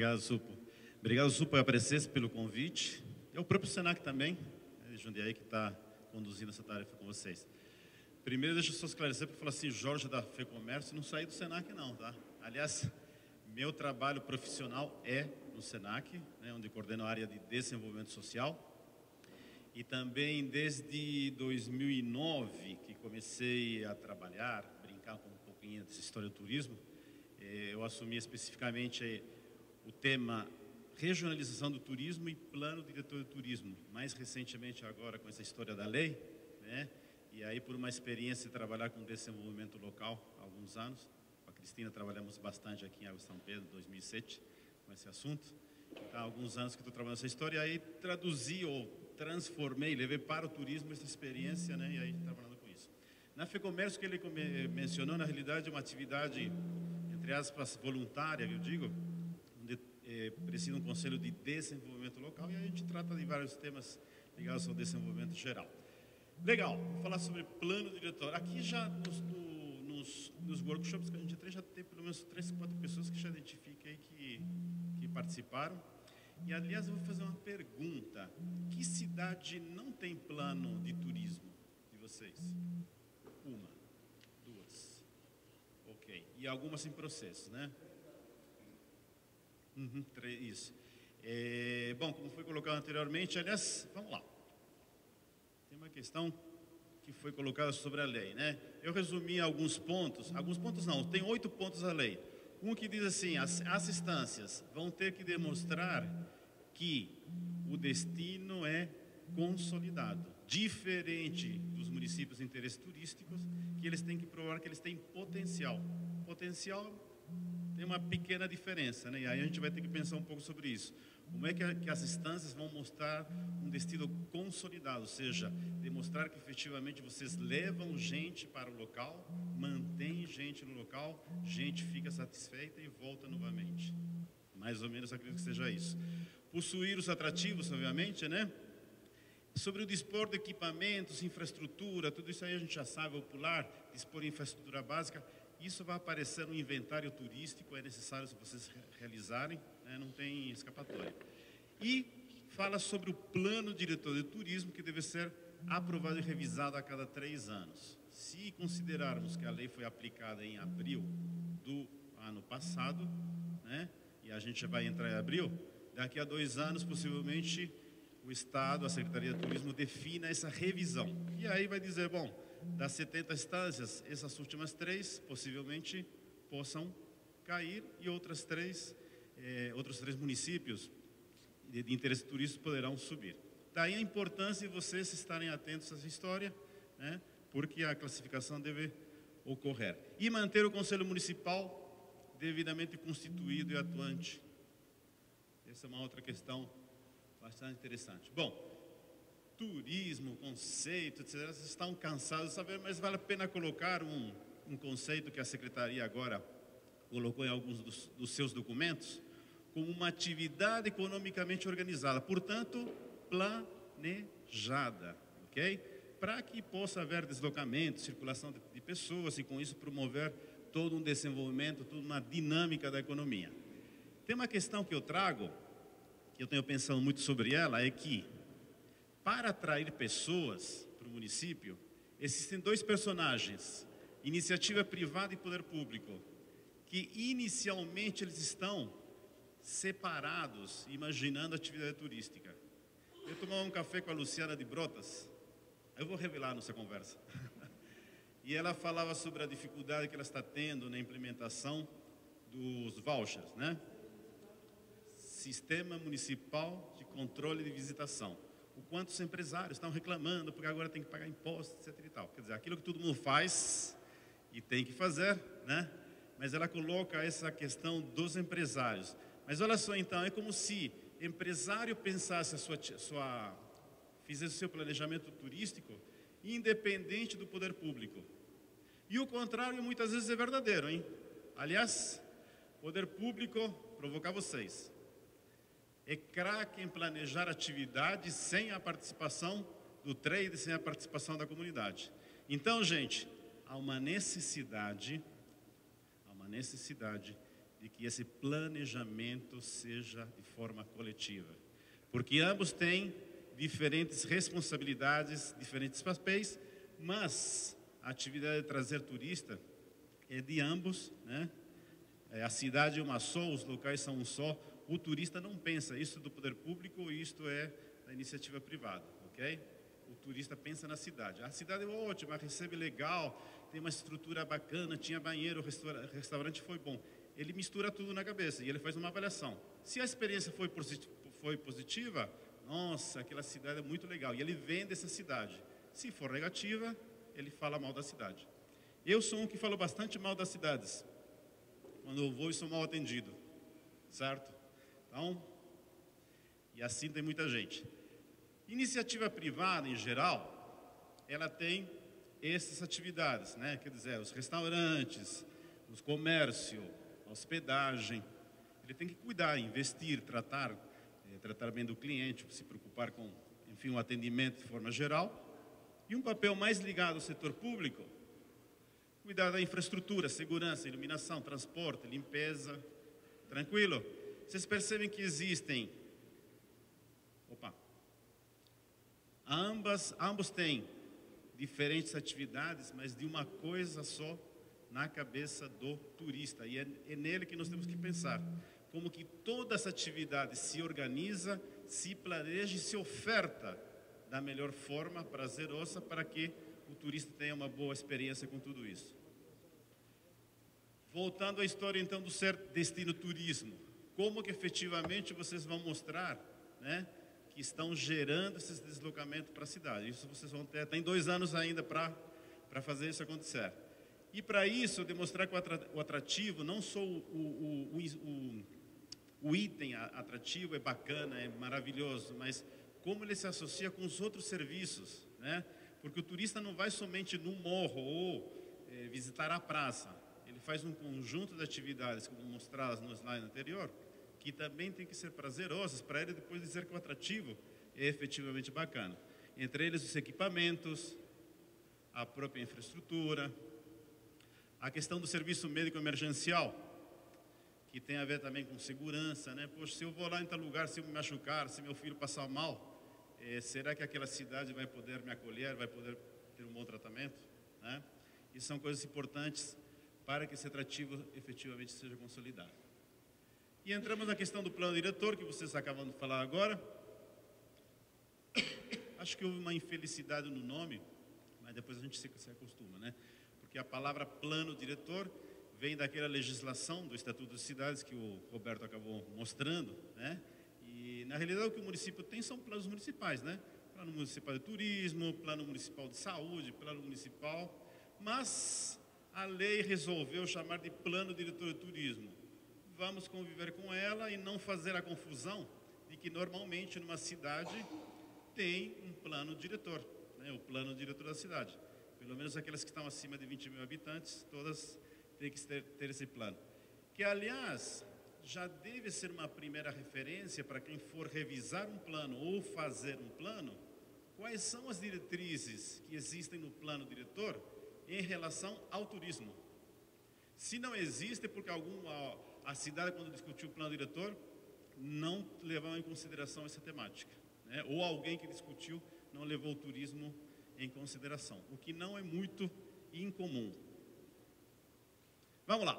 Obrigado, Supo. Obrigado, Supo, por aparecer, pelo convite. É o próprio Senac também, de Jundiaí, que está conduzindo essa tarefa com vocês. Primeiro, deixa eu só esclarecer, porque falar assim, Jorge da FEComércio, não saí do Senac não, tá? Aliás, meu trabalho profissional é no Senac, né, onde coordeno a área de desenvolvimento social. E também desde 2009, que comecei a trabalhar, brincar com um pouquinho dessa história do turismo, eu assumi especificamente o tema regionalização do turismo e plano diretor de turismo. Mais recentemente agora com essa história da lei, né? E aí por uma experiência de trabalhar com desenvolvimento local há alguns anos. Com a Cristina trabalhamos bastante aqui em Água São Pedro, 2007, com esse assunto. Há alguns anos que estou trabalhando essa história e aí traduzi ou transformei, levei para o turismo essa experiência, né? E aí trabalhando com isso. Na FEComércio que ele mencionou, na realidade é uma atividade, entre aspas, voluntária, eu digo, onde presida um conselho de desenvolvimento local e a gente trata de vários temas ligados ao desenvolvimento geral. Legal, vou falar sobre plano diretor. Aqui já nos workshops que a gente tem, já tem pelo menos 3, 4 pessoas que já identifiquei aí que participaram. E aliás, eu vou fazer uma pergunta. Que cidade não tem plano de turismo de vocês? Uma, duas. Ok. E algumas em processo, né? Três, isso. Bom, como foi colocado anteriormente, aliás, vamos lá. Tem uma questão que foi colocada sobre a lei, né? Eu resumi alguns pontos não, tem 8 pontos da lei. Um que diz assim, as instâncias vão ter que demonstrar que o destino é consolidado, diferente dos municípios de interesse turísticos, que eles têm que provar que eles têm potencial. Potencial tem uma pequena diferença, né? E aí a gente vai ter que pensar um pouco sobre isso. Como é que as instâncias vão mostrar um destino consolidado, ou seja, demonstrar que efetivamente vocês levam gente para o local, mantém gente no local, gente fica satisfeita e volta novamente. Mais ou menos acredito que seja isso. Possuir os atrativos, obviamente, né? Sobre o dispor de equipamentos, infraestrutura, tudo isso aí a gente já sabe, vou pular, dispor de infraestrutura básica. Isso vai aparecer no inventário turístico, é necessário vocês realizarem, né? Não tem escapatória. E fala sobre o plano diretor de turismo, que deve ser aprovado e revisado a cada 3 anos. Se considerarmos que a lei foi aplicada em abril do ano passado, né? E a gente vai entrar em abril, daqui a 2 anos, possivelmente, o Estado, a Secretaria de Turismo, defina essa revisão. E aí vai dizer, bom, das 70 instâncias, essas últimas 3 possivelmente possam cair e outros 3 municípios de interesse turístico poderão subir. Daí a importância de vocês estarem atentos a essa história, né, porque a classificação deve ocorrer. E manter o Conselho Municipal devidamente constituído e atuante. Essa é uma outra questão bastante interessante. Bom, turismo, conceito, etc. Vocês estão cansados de saber, mas vale a pena colocar um conceito que a Secretaria agora colocou em alguns dos seus documentos, como uma atividade economicamente organizada, portanto, planejada, ok? Para que possa haver deslocamento, circulação de pessoas e com isso promover todo um desenvolvimento, toda uma dinâmica da economia. Tem uma questão que eu trago, que eu tenho pensado muito sobre ela, é que para atrair pessoas para o município, existem 2 personagens, iniciativa privada e poder público, que inicialmente eles estão separados, imaginando a atividade turística. Eu tomava um café com a Luciana de Brotas, eu vou revelar nossa conversa, e ela falava sobre a dificuldade que ela está tendo na implementação dos vouchers, né? Sistema Municipal de Controle de Visitação. O quanto os empresários estão reclamando, porque agora tem que pagar impostos, etc. e tal. Quer dizer, aquilo que todo mundo faz e tem que fazer, né? Mas ela coloca essa questão dos empresários. Mas olha só, então, é como se empresário pensasse fizesse o seu planejamento turístico independente do poder público. E o contrário muitas vezes é verdadeiro, hein? Aliás, poder público, provocar vocês, é craque em planejar atividades sem a participação do trade, sem a participação da comunidade. Então, gente, há uma necessidade de de que esse planejamento seja de forma coletiva. Porque ambos têm diferentes responsabilidades, diferentes papéis, mas a atividade de trazer turista é de ambos, né? A cidade é uma só, os locais são um só. O turista não pensa, isso do poder público, isto é da iniciativa privada, ok? O turista pensa na cidade. A cidade é ótima, recebe legal, tem uma estrutura bacana, tinha banheiro, restaurante foi bom. Ele mistura tudo na cabeça e ele faz uma avaliação. Se a experiência foi positiva, nossa, aquela cidade é muito legal. E ele vende essa cidade. Se for negativa, ele fala mal da cidade. Eu sou um que falo bastante mal das cidades. Quando eu vou e sou mal atendido, certo? Então, e assim tem muita gente. Iniciativa privada, em geral, ela tem essas atividades, né? Quer dizer, os restaurantes, os comércio, a hospedagem. Ele tem que cuidar, investir, tratar bem do cliente, se preocupar com, enfim, o atendimento de forma geral. E um papel mais ligado ao setor público, cuidar da infraestrutura, segurança, iluminação, transporte, limpeza. Tranquilo? Vocês percebem que existem... Ambos têm diferentes atividades, mas de uma coisa só na cabeça do turista. E é nele que nós temos que pensar. Como que toda essa atividade se organiza, se planeja e se oferta da melhor forma, prazerosa, para que o turista tenha uma boa experiência com tudo isso. Voltando à história então do Ser Destino Turismo. Como que efetivamente vocês vão mostrar, né, que estão gerando esses deslocamentos para a cidade. Isso vocês vão ter, tem 2 anos ainda para fazer isso acontecer. E para isso, demonstrar que o atrativo, não só o item atrativo é bacana, é maravilhoso, mas como ele se associa com os outros serviços, né? Porque o turista não vai somente no morro ou visitar a praça. Ele faz um conjunto de atividades, como mostradas no slide anterior, que também tem que ser prazerosas para ele depois dizer que o atrativo é efetivamente bacana. Entre eles os equipamentos, a própria infraestrutura, a questão do serviço médico emergencial, que tem a ver também com segurança, né? Poxa, se eu vou lá em tal lugar, se eu me machucar, se meu filho passar mal, será que aquela cidade vai poder me acolher, vai poder ter um bom tratamento, né? Isso são coisas importantes para que esse atrativo efetivamente seja consolidado. E entramos na questão do plano diretor, que vocês acabam de falar agora. Acho que houve uma infelicidade no nome, mas depois a gente se acostuma, né? Porque a palavra plano diretor vem daquela legislação do Estatuto das Cidades que o Roberto acabou mostrando, né? E na realidade o que o município tem são planos municipais, né? Plano municipal de turismo, plano municipal de saúde, plano municipal, mas a lei resolveu chamar de plano diretor de turismo. Vamos conviver com ela e não fazer a confusão de que normalmente numa cidade tem um plano diretor, né? O plano diretor da cidade. Pelo menos aquelas que estão acima de 20 mil habitantes, todas têm que ter esse plano. Que, aliás, já deve ser uma primeira referência para quem for revisar um plano ou fazer um plano, quais são as diretrizes que existem no plano diretor em relação ao turismo. Se não existe, é porque a cidade, quando discutiu o plano diretor, não levou em consideração essa temática, né? Ou alguém que discutiu não levou o turismo em consideração, o que não é muito incomum. Vamos lá.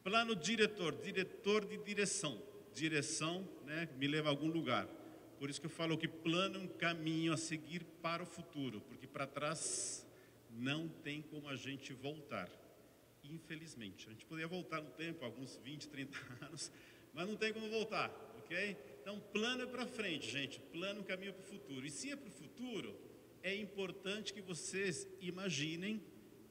Plano diretor, diretor de direção. Direção, né, me leva a algum lugar. Por isso que eu falo que plano é um caminho a seguir para o futuro, porque para trás não tem como a gente voltar. Infelizmente, a gente poderia voltar no tempo, alguns 20, 30 anos, mas não tem como voltar, ok? Então, plano é para frente, gente. Plano é um caminho para o futuro. E se é para o futuro, é importante que vocês imaginem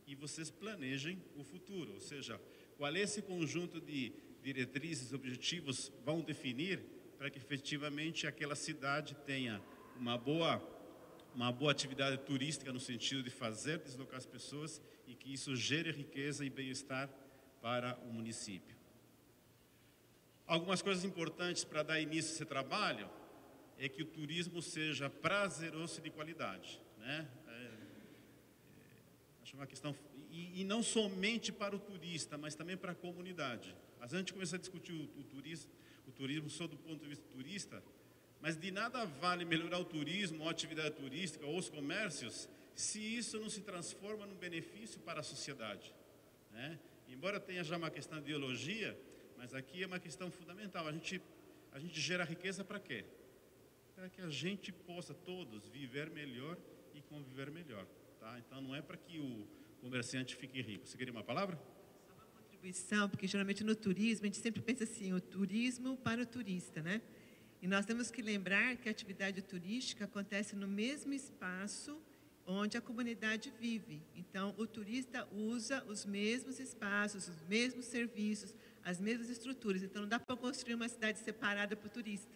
e vocês planejem o futuro. Ou seja, qual é esse conjunto de diretrizes, objetivos vão definir para que efetivamente aquela cidade tenha uma boa atividade turística no sentido de fazer deslocar as pessoas e que isso gere riqueza e bem-estar para o município. Algumas coisas importantes para dar início a esse trabalho é que o turismo seja prazeroso e de qualidade, né? Acho uma questão, e não somente para o turista, mas também para a comunidade. Às vezes a gente começa a discutir o turismo só do ponto de vista turista, mas de nada vale melhorar o turismo, ou a atividade turística, ou os comércios, se isso não se transforma num benefício para a sociedade, né? Embora tenha já uma questão de ideologia, mas aqui é uma questão fundamental. A gente gera riqueza para quê? Para que a gente possa todos viver melhor e conviver melhor, tá? Então não é para que o comerciante fique rico. Você queria uma palavra? Só uma contribuição, porque geralmente no turismo a gente sempre pensa assim, o turismo para o turista, né? E nós temos que lembrar que a atividade turística acontece no mesmo espaço onde a comunidade vive. Então, o turista usa os mesmos espaços, os mesmos serviços, as mesmas estruturas. Então, não dá para construir uma cidade separada para o turista.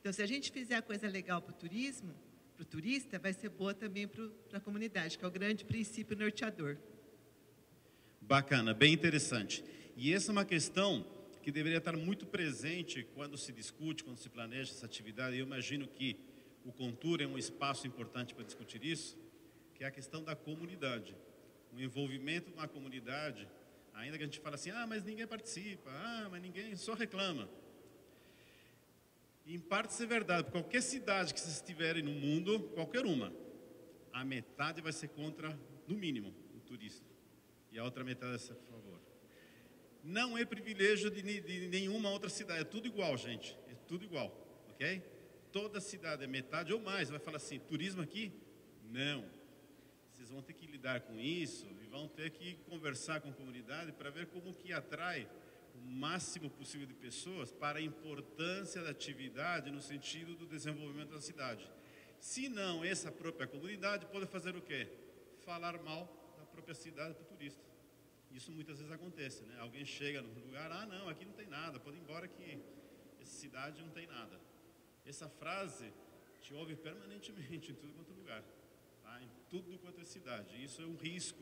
Então, se a gente fizer a coisa legal para o turismo, para o turista, vai ser boa também para a comunidade, que é o grande princípio norteador. Bacana, bem interessante. E essa é uma questão que deveria estar muito presente quando se discute, quando se planeja essa atividade. Eu imagino que o Contour é um espaço importante para discutir isso, que é a questão da comunidade. O envolvimento de uma comunidade, ainda que a gente fale assim, mas ninguém participa, mas ninguém só reclama. Em parte isso é verdade, porque qualquer cidade que vocês estiverem no mundo, qualquer uma, a metade vai ser contra, no mínimo, o turista. E a outra metade vai ser a favor. Não é privilégio de nenhuma outra cidade, é tudo igual, gente, é tudo igual, ok? Toda cidade é metade ou mais, vai falar assim, turismo aqui? Não. Vocês vão ter que lidar com isso e vão ter que conversar com a comunidade para ver como que atrai o máximo possível de pessoas para a importância da atividade no sentido do desenvolvimento da cidade. Se não, essa própria comunidade pode fazer o quê? Falar mal da própria cidade para o turista. Isso muitas vezes acontece, né? Alguém chega no lugar, não, aqui não tem nada, pode ir embora que essa cidade não tem nada. Essa frase te ouve permanentemente em tudo quanto é lugar, tá? Em tudo quanto é cidade. Isso é um risco.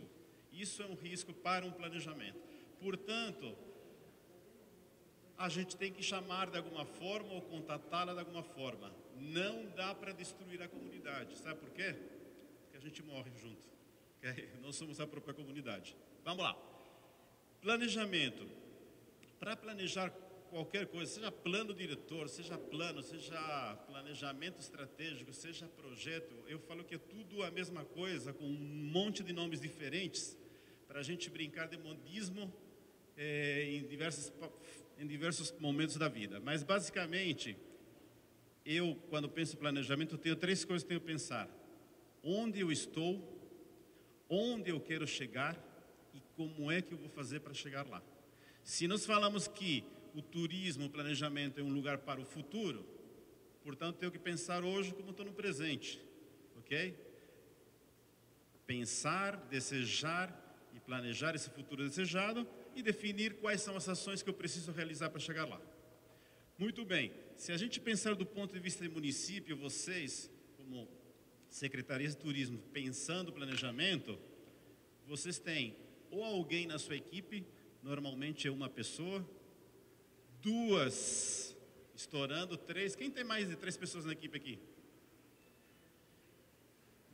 Isso é um risco para um planejamento. Portanto, a gente tem que chamar de alguma forma ou contatá-la de alguma forma. Não dá para destruir a comunidade. Sabe por quê? Porque a gente morre junto. Okay? Nós somos a própria comunidade. Vamos lá. Planejamento. Para planejar qualquer coisa, seja plano diretor, seja planejamento estratégico, seja projeto, eu falo que é tudo a mesma coisa, com um monte de nomes diferentes, para a gente brincar de modismo em diversos momentos da vida. Mas, basicamente, eu, quando penso em planejamento, eu tenho 3 coisas que eu tenho que pensar. Onde eu estou, onde eu quero chegar e como é que eu vou fazer para chegar lá. Se nós falamos que o turismo, o planejamento é um lugar para o futuro, portanto, tenho que pensar hoje como estou no presente, ok? Pensar, desejar e planejar esse futuro desejado e definir quais são as ações que eu preciso realizar para chegar lá. Muito bem, se a gente pensar do ponto de vista do município, vocês, como Secretaria de Turismo, pensando o planejamento, vocês têm ou alguém na sua equipe, normalmente é uma pessoa, 2, estourando 3. Quem tem mais de 3 pessoas na equipe aqui?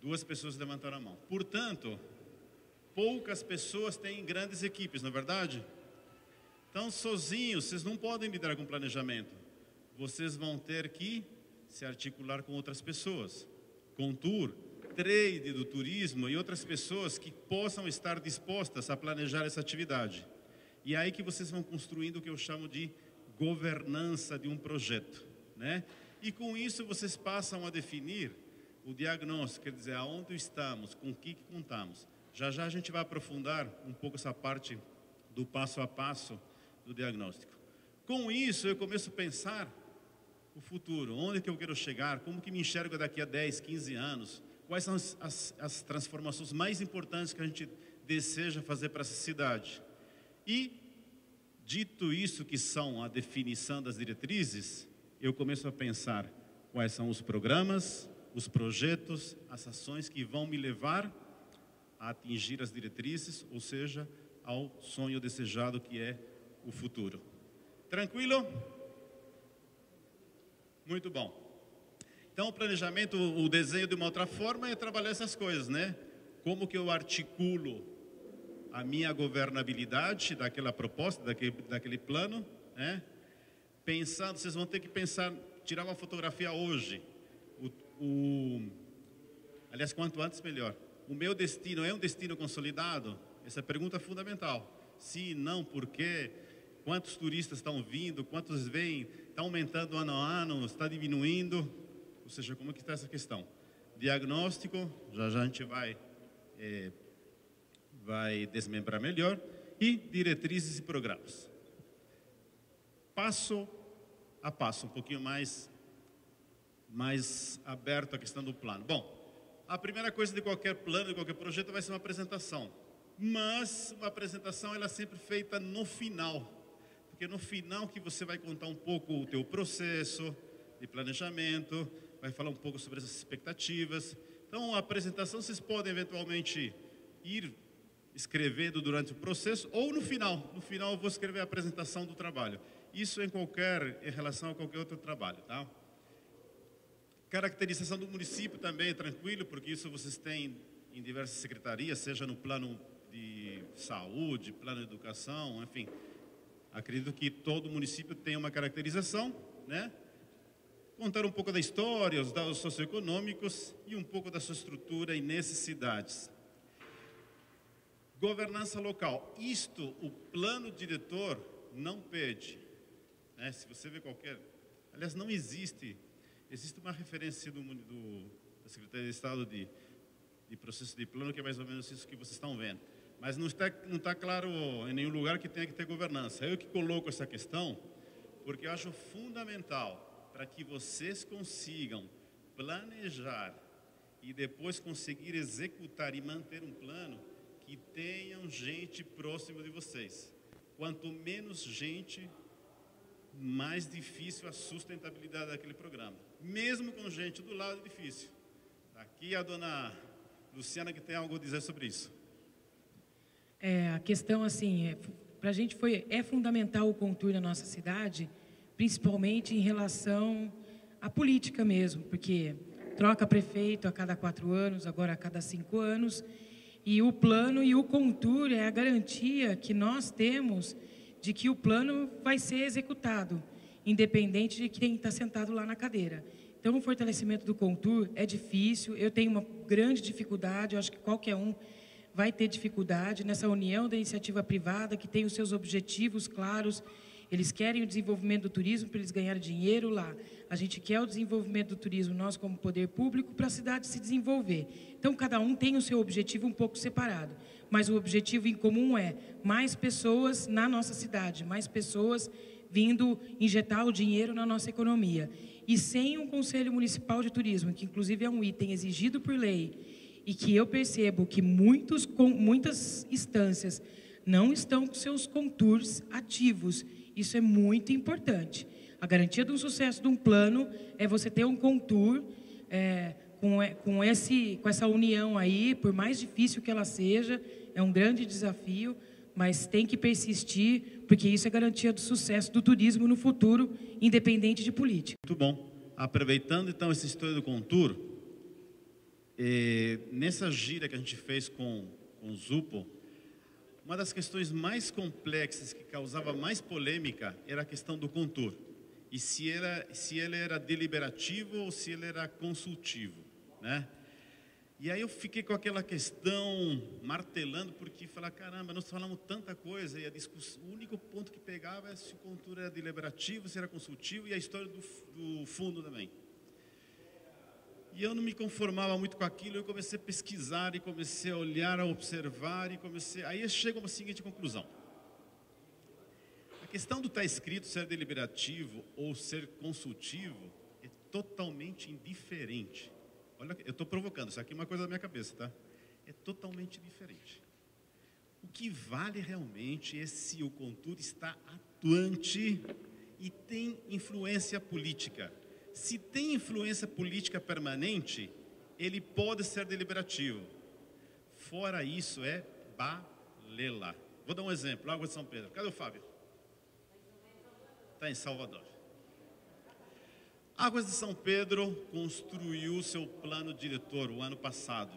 2 pessoas levantaram a mão. Portanto, poucas pessoas têm grandes equipes, não é verdade? Então, sozinhos, vocês não podem lidar com planejamento. Vocês vão ter que se articular com outras pessoas. Contour, trade do turismo e outras pessoas que possam estar dispostas a planejar essa atividade. E é aí que vocês vão construindo o que eu chamo de governança de um projeto, né? E com isso vocês passam a definir o diagnóstico, quer dizer, aonde estamos, com o que contamos. Já a gente vai aprofundar um pouco essa parte do passo a passo do diagnóstico. Com isso eu começo a pensar o futuro, onde que eu quero chegar, como que me enxergo daqui a 10, 15 anos, quais são as transformações mais importantes que a gente deseja fazer para essa cidade. E, dito isso, que são a definição das diretrizes, eu começo a pensar quais são os programas, os projetos, as ações que vão me levar a atingir as diretrizes, ou seja, ao sonho desejado que é o futuro. Tranquilo? Muito bom. Então, o planejamento, o desenho de uma outra forma é trabalhar essas coisas, né? Como que eu articulo a minha governabilidade daquela proposta, daquele plano, né? Pensando, vocês vão ter que pensar, tirar uma fotografia hoje. Aliás, quanto antes, melhor. O meu destino é um destino consolidado? Essa pergunta é fundamental. Se não, por quê? Quantos turistas estão vindo? Quantos vêm? Está aumentando ano a ano? Está diminuindo? Ou seja, como que está essa questão? Diagnóstico, já a gente vai desmembrar melhor. E diretrizes e programas. Passo a passo, um pouquinho mais aberto a questão do plano. Bom, a primeira coisa de qualquer plano, de qualquer projeto, vai ser uma apresentação. Mas uma apresentação, ela é sempre feita no final. Porque no final que você vai contar um pouco o teu processo de planejamento, vai falar um pouco sobre as expectativas. Então, a apresentação vocês podem eventualmente ir escrevendo durante o processo ou no final. No final eu vou escrever a apresentação do trabalho. Isso em relação a qualquer outro trabalho, tá? Caracterização do município também é tranquilo, porque isso vocês têm em diversas secretarias, seja no plano de saúde, plano de educação, enfim. Acredito que todo município tem uma caracterização, né? Contar um pouco da história, os dados socioeconômicos e um pouco da sua estrutura e necessidades. Governança local. Isto, o plano diretor não pede. Né? Se você vê qualquer... Aliás, não existe uma referência da Secretaria de Estado de processo de plano, que é mais ou menos isso que vocês estão vendo. Mas não está claro em nenhum lugar que tenha que ter governança. Eu que coloco essa questão, porque eu acho fundamental para que vocês consigam planejar e depois conseguir executar e manter um plano, que tenham gente próxima de vocês. Quanto menos gente, mais difícil a sustentabilidade daquele programa. Mesmo com gente do lado, é difícil. Aqui a dona Luciana que tem algo a dizer sobre isso. A questão, assim, para a gente é fundamental o Contur na nossa cidade, principalmente em relação à política mesmo, porque troca prefeito a cada 4 anos, agora a cada 5 anos, e o plano e o Contur é a garantia que nós temos de que o plano vai ser executado, independente de quem está sentado lá na cadeira. Então, o fortalecimento do Contur é difícil, eu tenho uma grande dificuldade, eu acho que qualquer um vai ter dificuldade nessa união da iniciativa privada, que tem os seus objetivos claros. Eles querem o desenvolvimento do turismo para eles ganharem dinheiro lá. A gente quer o desenvolvimento do turismo, nós como poder público, para a cidade se desenvolver. Então, cada um tem o seu objetivo um pouco separado. Mas o objetivo em comum é mais pessoas na nossa cidade, mais pessoas vindo injetar o dinheiro na nossa economia. E sem um Conselho Municipal de Turismo, que inclusive é um item exigido por lei, e que eu percebo que muitas instâncias não estão com seus contours ativos. Isso é muito importante. A garantia do sucesso de um plano é você ter um contour com essa união aí, por mais difícil que ela seja, é um grande desafio, mas tem que persistir, porque isso é garantia do sucesso do turismo no futuro, independente de política. Muito bom. Aproveitando então essa história do contour, nessa gira que a gente fez com o Zupo, uma das questões mais complexas, que causava mais polêmica, era a questão do contour. E se ele era deliberativo ou se ele era consultivo, né? E aí eu fiquei com aquela questão martelando, porque falar, caramba, nós falamos tanta coisa, e o único ponto que pegava é se o contour era deliberativo, se era consultivo, e a história do fundo também. E eu não me conformava muito com aquilo, eu comecei a pesquisar, e comecei a olhar, a observar, aí eu chego a uma seguinte conclusão. A questão do estar escrito ser deliberativo ou ser consultivo é totalmente indiferente. Olha, eu estou provocando, isso aqui é uma coisa da minha cabeça, tá? É totalmente diferente. O que vale realmente é se o contour está atuante e tem influência política. Se tem influência política permanente, ele pode ser deliberativo. Fora isso, é balela. Vou dar um exemplo, Água de São Pedro. Cadê o Fábio? Está em Salvador. Águas de São Pedro construiu seu plano diretor o ano passado.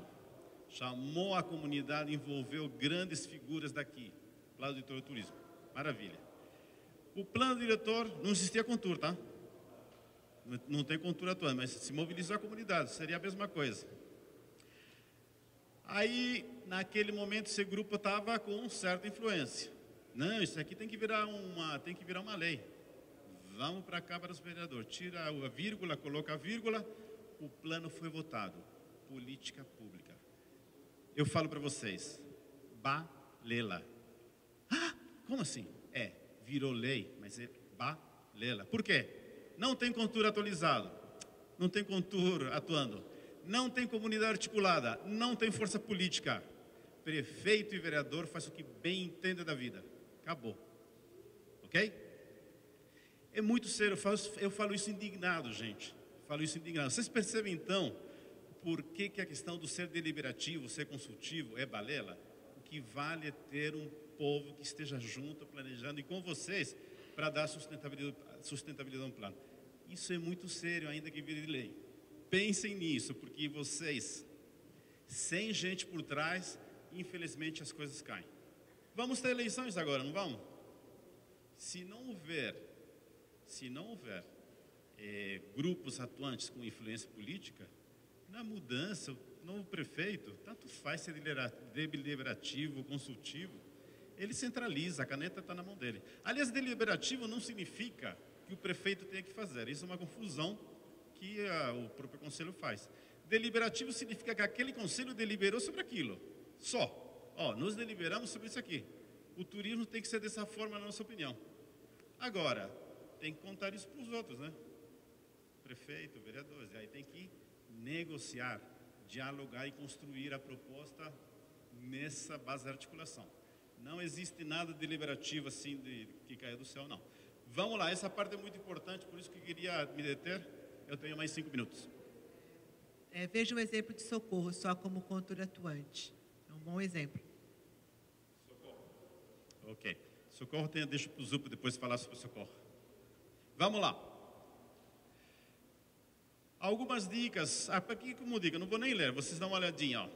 chamou a comunidade, envolveu grandes figuras daqui, plano diretor do turismo. Maravilha. O plano diretor não existia contour, tá? Não tem contour atuando, mas se mobilizou a comunidade, seria a mesma coisa. Aí, naquele momento, esse grupo estava com certa influência. Não, isso aqui tem que virar uma lei. Vamos para a Câmara dos Vereadores, tira a vírgula, coloca a vírgula, o plano foi votado. Política pública. Eu falo para vocês, balela. Ah, como assim? Virou lei, mas é balela. Por quê? Não tem contour atualizado, não tem contour atuando, não tem comunidade articulada, não tem força política. Prefeito e vereador faz o que bem entende da vida. Acabou. Ok? É muito sério, eu falo isso indignado, gente. Falo isso indignado. Vocês percebem, então, por que a questão do ser deliberativo, ser consultivo é balela? O que vale é ter um povo que esteja junto, planejando, e com vocês, para dar sustentabilidade ao plano. Isso é muito sério, ainda que vire lei. Pensem nisso, porque vocês, sem gente por trás, infelizmente as coisas caem. Vamos ter eleições agora, não vamos? Se não houver grupos atuantes com influência política, na mudança, o novo prefeito, tanto faz ser deliberativo, consultivo, ele centraliza, a caneta está na mão dele. Aliás, deliberativo não significa que o prefeito tenha que fazer, isso é uma confusão que o próprio conselho faz. Deliberativo significa que aquele conselho deliberou sobre aquilo, só. Nós deliberamos sobre isso aqui. O turismo tem que ser dessa forma, na nossa opinião. Agora, tem que contar isso para os outros, né? Prefeito, vereadores, e aí tem que negociar, dialogar e construir a proposta nessa base de articulação. Não existe nada deliberativo assim que caia do céu, não. Vamos lá, essa parte é muito importante, por isso que eu queria me deter. Eu tenho mais 5 minutos. Veja o exemplo de Socorro, só como contour atuante. É um bom exemplo. Socorro. Ok. Socorro, deixa para o Zupo depois falar sobre Socorro. Vamos lá. Algumas dicas. Aqui como dica, não vou nem ler, vocês dão uma olhadinha. Ó.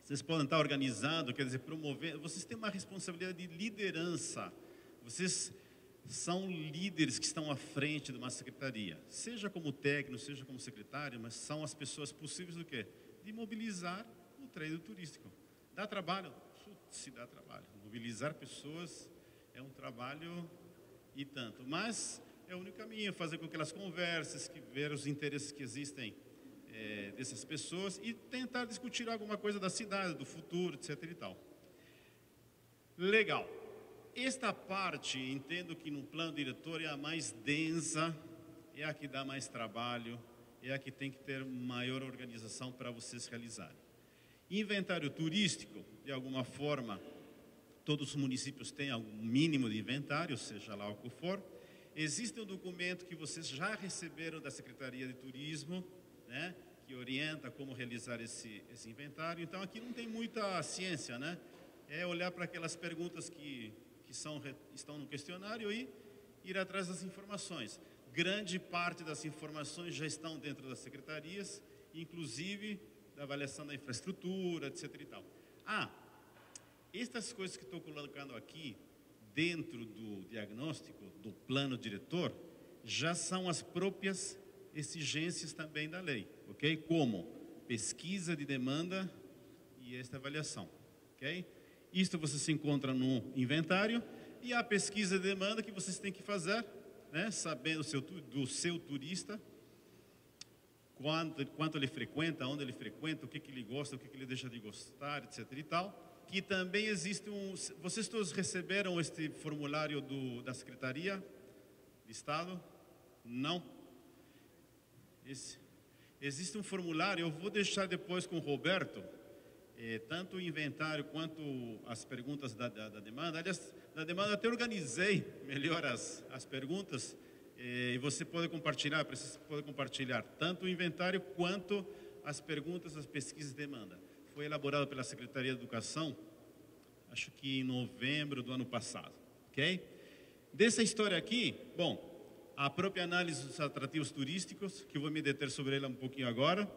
Vocês podem estar organizando, quer dizer, promovendo. Vocês têm uma responsabilidade de liderança. Vocês são líderes que estão à frente de uma secretaria. Seja como técnico, seja como secretário, mas são as pessoas possíveis do quê? De mobilizar o trade turístico. Dá trabalho? Se dá trabalho. Mobilizar pessoas é um trabalho e tanto. Mas é o único caminho, fazer com que elas conversem, ver os interesses que existem dessas pessoas e tentar discutir alguma coisa da cidade, do futuro, etc. e tal. Legal. Esta parte, entendo que no plano diretor é a mais densa, é a que dá mais trabalho, é a que tem que ter maior organização para vocês realizarem. Inventário turístico, de alguma forma, todos os municípios têm algum mínimo de inventário, seja lá o que for. Existe um documento que vocês já receberam da Secretaria de Turismo, né, que orienta como realizar esse inventário. Então, aqui não tem muita ciência, né? É olhar para aquelas perguntas que estão no questionário e ir atrás das informações. Grande parte das informações já estão dentro das secretarias, inclusive da avaliação da infraestrutura, etc. e tal. Estas coisas que estou colocando aqui, dentro do diagnóstico, do plano diretor, já são as próprias exigências também da lei, ok? Como pesquisa de demanda e esta avaliação, ok? Isto você se encontra no inventário e a pesquisa de demanda que vocês têm que fazer, né? Sabendo do seu turista, quanto ele frequenta, onde ele frequenta, o que ele gosta, o que ele deixa de gostar, etc. e tal. Que também existe vocês todos receberam este formulário da Secretaria de Estado? Não? Existe um formulário, eu vou deixar depois com o Roberto, tanto o inventário quanto as perguntas da demanda. Aliás, da demanda até organizei melhor as perguntas, e você pode compartilhar, tanto o inventário quanto as perguntas, as pesquisas de demanda. Foi elaborado pela Secretaria de Educação, acho que em novembro do ano passado, ok? Dessa história aqui, bom, a própria análise dos atrativos turísticos, que eu vou me deter sobre ela um pouquinho agora,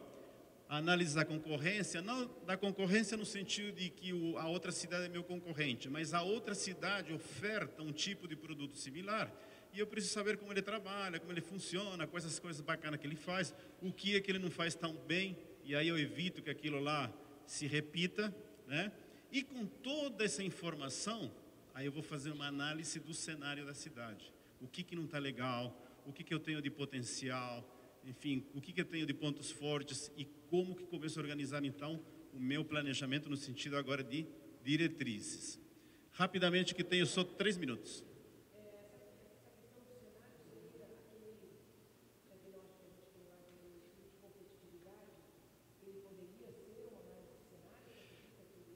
A análise da concorrência, não da concorrência no sentido de que a outra cidade é meu concorrente, mas a outra cidade oferta um tipo de produto similar e eu preciso saber como ele trabalha, como ele funciona, quais as coisas bacanas que ele faz, o que é que ele não faz tão bem, e aí eu evito que aquilo lá se repita, né? E com toda essa informação, aí eu vou fazer uma análise do cenário da cidade. O que não está legal, o que eu tenho de potencial, enfim, o que eu tenho de pontos fortes e como que começo a organizar, então, o meu planejamento no sentido agora de diretrizes. Rapidamente, que tenho só 3 minutos.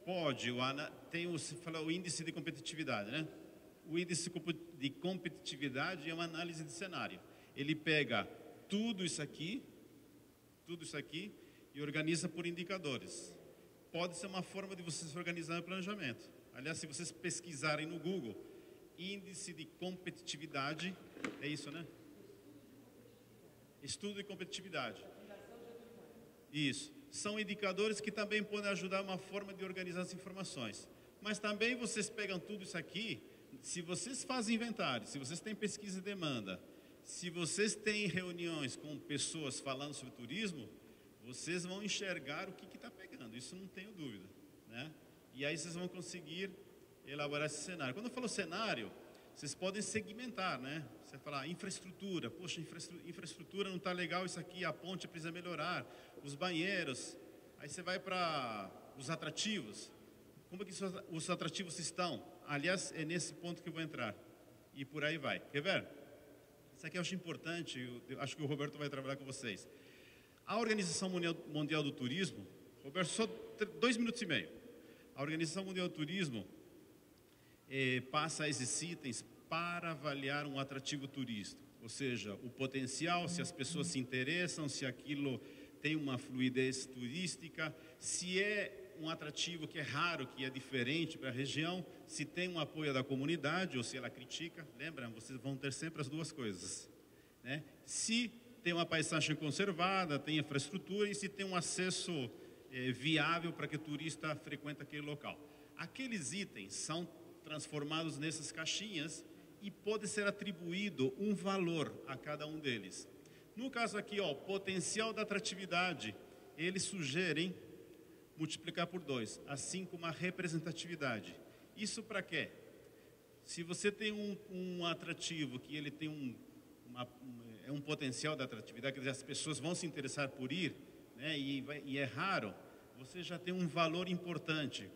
Pode, você fala o índice de competitividade, né? O índice de competitividade é uma análise de cenário. Ele pega tudo isso aqui e organiza por indicadores. Pode ser uma forma de vocês organizarem o planejamento. Aliás, se vocês pesquisarem no Google, índice de competitividade, é isso, né? Estudo de competitividade. Isso. São indicadores que também podem ajudar uma forma de organizar as informações. Mas também vocês pegam tudo isso aqui, se vocês fazem inventário, se vocês têm pesquisa e demanda, se vocês têm reuniões com pessoas falando sobre turismo, vocês vão enxergar o que está pegando, isso não tenho dúvida, né? E aí vocês vão conseguir elaborar esse cenário. Quando eu falo cenário, vocês podem segmentar, né? Você fala infraestrutura, poxa, infraestrutura não está legal isso aqui, a ponte precisa melhorar, os banheiros, aí você vai para os atrativos, como é que os atrativos estão? Aliás, é nesse ponto que eu vou entrar, e por aí vai. Quer ver? Isso aqui eu acho importante, eu acho que o Roberto vai trabalhar com vocês. A Organização Mundial do Turismo, Roberto, só 2 minutos e meio. A Organização Mundial do Turismo passa esses itens para avaliar um atrativo turístico, ou seja, o potencial, se as pessoas se interessam, se aquilo tem uma fluidez turística, se é um atrativo que é raro, que é diferente para a região, se tem um apoio da comunidade ou se ela critica. Lembra, vocês vão ter sempre as duas coisas, né? Se tem uma paisagem conservada, tem infraestrutura e se tem um acesso viável para que o turista frequente aquele local. Aqueles itens são transformados nessas caixinhas e pode ser atribuído um valor a cada um deles. No caso aqui, ó, potencial da atratividade, eles sugerem multiplicar por 2, assim como a representatividade. Isso para quê? Se você tem um atrativo que ele tem um potencial da atratividade, quer dizer, as pessoas vão se interessar por ir, né, e é raro, você já tem um valor importante.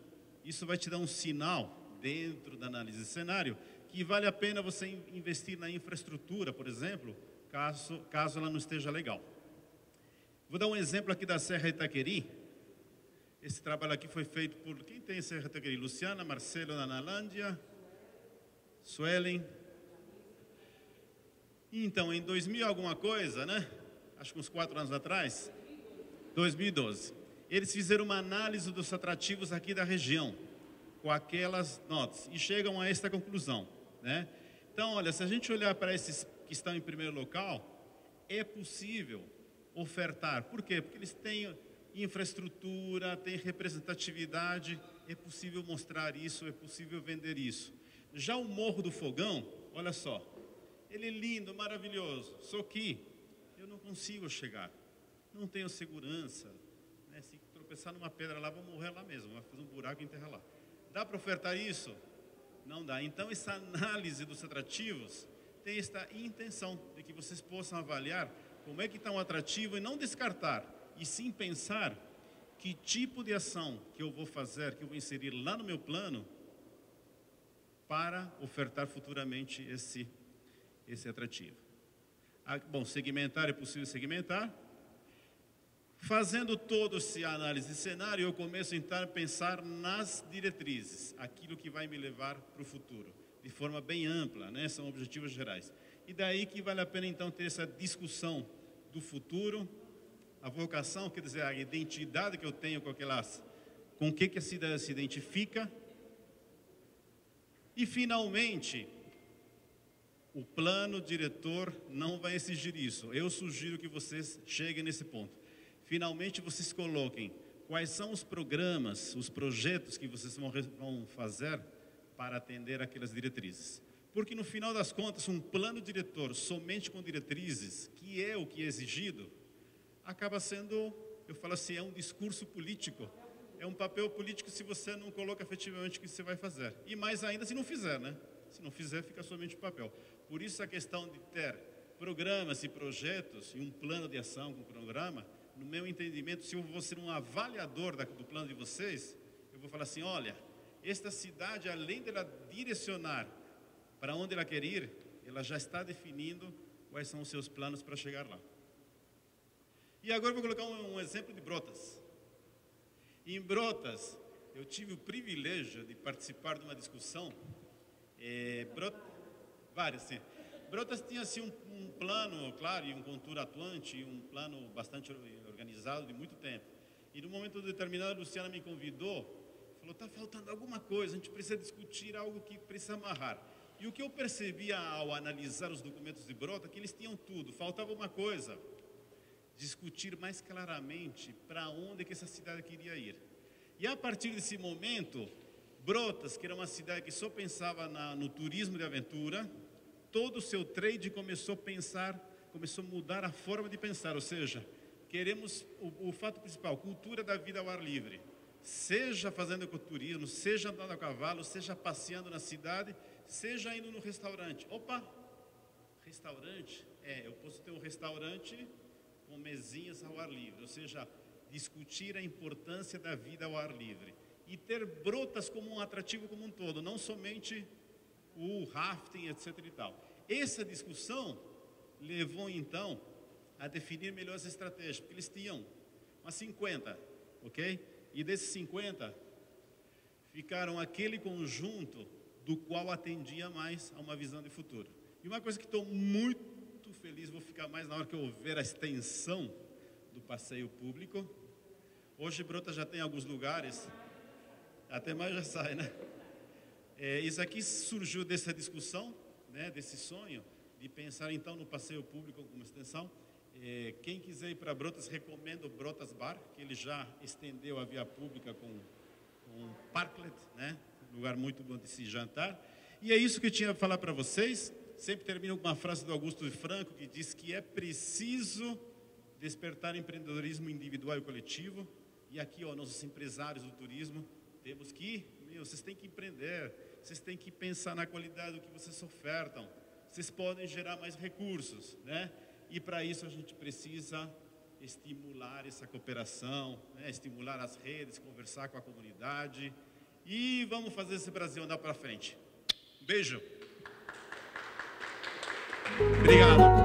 Isso vai te dar um sinal dentro da análise de cenário que vale a pena você investir na infraestrutura, por exemplo, caso ela não esteja legal. Vou dar um exemplo aqui da Serra Itaqueri. Esse trabalho aqui foi feito por quem tem Serra Itaqueri? Luciana, Marcelo da Analândia, Suelen. Então, em 2000 alguma coisa, né? Acho que uns 4 anos atrás, 2012, eles fizeram uma análise dos atrativos aqui da região, com aquelas notas, e chegam a esta conclusão, né? Então, olha, se a gente olhar para esses que estão em primeiro local, é possível ofertar. Por quê? Porque eles têm infraestrutura, têm representatividade, é possível mostrar isso, é possível vender isso. Já o Morro do Fogão, olha só, ele é lindo, maravilhoso, só que eu não consigo chegar, não tenho segurança, né? Se tropeçar numa pedra lá, vou morrer lá mesmo, vai fazer um buraco e enterrar lá. Dá para ofertar isso? Não dá. Então, essa análise dos atrativos tem esta intenção de que vocês possam avaliar como é que está um atrativo e não descartar, e sim pensar que tipo de ação que eu vou fazer, que eu vou inserir lá no meu plano para ofertar futuramente esse atrativo. Bom, segmentar é possível segmentar. Fazendo toda essa análise de cenário, eu começo então a pensar nas diretrizes, aquilo que vai me levar para o futuro, de forma bem ampla, né? São objetivos gerais. E daí que vale a pena então ter essa discussão do futuro, a vocação, quer dizer, a identidade que eu tenho com o que a cidade se identifica. E finalmente, o plano diretor não vai exigir isso. Eu sugiro que vocês cheguem nesse ponto. finalmente vocês coloquem quais são os programas, os projetos que vocês vão fazer para atender aquelas diretrizes. Porque no final das contas, um plano diretor somente com diretrizes, que é o que é exigido, acaba sendo, eu falo assim, é um discurso político. É um papel político se você não coloca efetivamente o que você vai fazer. E mais ainda se não fizer, né? Se não fizer, fica somente o papel. Por isso a questão de ter programas e projetos e um plano de ação com programa, no meu entendimento, se eu vou ser um avaliador do plano de vocês, eu vou falar assim, olha, esta cidade, além dela direcionar para onde ela quer ir, ela já está definindo quais são os seus planos para chegar lá. E agora eu vou colocar um exemplo de Brotas. Em Brotas, eu tive o privilégio de participar de uma discussão, várias, sim. Brotas tinha assim um plano, claro, e um contour atuante, e um plano bastante organizado de muito tempo. E num momento determinado, a Luciana me convidou, falou, está faltando alguma coisa, a gente precisa discutir algo que precisa amarrar. E o que eu percebia ao analisar os documentos de Brotas, que eles tinham tudo, faltava uma coisa, discutir mais claramente para onde que essa cidade queria ir. E a partir desse momento, Brotas, que era uma cidade que só pensava no turismo de aventura, todo o seu trade começou a mudar a forma de pensar, ou seja, queremos o fato principal, cultura da vida ao ar livre, seja fazendo ecoturismo, seja andando a cavalo, seja passeando na cidade, seja indo no restaurante. Opa, restaurante? Eu posso ter um restaurante com mesinhas ao ar livre, ou seja, discutir a importância da vida ao ar livre e ter Brotas como um atrativo como um todo, não somente o rafting, etc. e tal. Essa discussão levou, então, a definir melhores estratégias, porque eles tinham umas 50, ok? E desses 50, ficaram aquele conjunto do qual atendia mais a uma visão de futuro. E uma coisa que estou muito feliz, vou ficar mais na hora que eu ver a extensão do passeio público. Hoje, Brotas já tem alguns lugares, até mais já sai, né? Isso aqui surgiu dessa discussão, né, desse sonho, de pensar então no passeio público como extensão. Quem quiser ir para Brotas, recomendo o Brotas Bar, que ele já estendeu a via pública com parklet, né, lugar muito bom de se jantar. E é isso que eu tinha para falar para vocês. Sempre termino com uma frase do Augusto de Franco, que diz que é preciso despertar empreendedorismo individual e coletivo. E aqui, nossos empresários do turismo, temos que, vocês têm que empreender, vocês têm que pensar na qualidade do que vocês ofertam, vocês podem gerar mais recursos, né? E para isso a gente precisa estimular essa cooperação, né? Estimular as redes, conversar com a comunidade e vamos fazer esse Brasil andar para frente. Beijo. Obrigado.